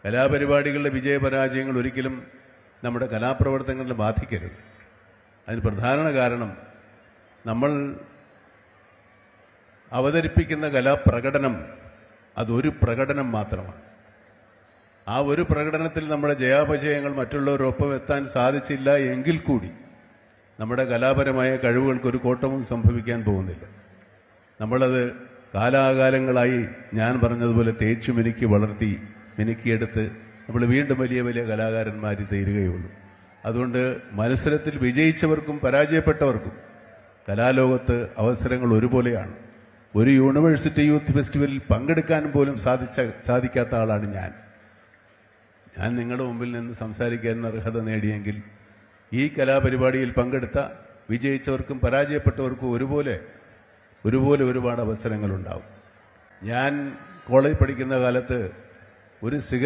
കലാപരിപാടികളുടെ വിജയപരാജയങ്ങൾ ഒരിക്കലും നമ്മുടെ കലാപ്രവർത്തനങ്ങളെ ബാധിക്കരുത്. അതിന് പ്രധാന കാരണം നമ്മൾ അവതരിപ്പിക്കുന്ന കലാപ്രകടനം അതൊരു പ്രകടനം മാത്രമാണ്. ആ ഒരു പ്രകടനത്തിൽ നമ്മുടെ ജയാപജയങ്ങൾ മറ്റുള്ളവരൊപ്പം എത്താൻ സാധിച്ചില്ല എങ്കിൽ കൂടി നമ്മുടെ കലാപരമായ കഴിവുകൾക്കൊരു കോട്ടവും സംഭവിക്കാൻ പോകുന്നില്ല. നമ്മളത് കാലാകാലങ്ങളായി ഞാൻ പറഞ്ഞതുപോലെ തേച്ചു മിനുക്കി വളർത്തി മിനുക്കിയെടുത്ത് നമ്മൾ വീണ്ടും വലിയ വലിയ കലാകാരന്മാർ തീരുകയുള്ളൂ. അതുകൊണ്ട് മത്സരത്തിൽ വിജയിച്ചവർക്കും പരാജയപ്പെട്ടവർക്കും കലാലോകത്ത് അവസരങ്ങൾ ഒരുപോലെയാണ്. ഒരു യൂണിവേഴ്സിറ്റി യൂത്ത് ഫെസ്റ്റിവലിൽ പങ്കെടുക്കാൻ പോലും സാധിക്കാത്ത ആളാണ് ഞാൻ നിങ്ങളുടെ മുമ്പിൽ നിന്ന് സംസാരിക്കാൻ അർഹത നേടിയെങ്കിൽ ഈ കലാപരിപാടിയിൽ പങ്കെടുത്ത വിജയിച്ചവർക്കും പരാജയപ്പെട്ടവർക്കും ഒരുപോലെ ഒരുപാട് അവസരങ്ങളുണ്ടാവും. ഞാൻ കോളേജിൽ പഠിക്കുന്ന കാലത്ത് ഒരു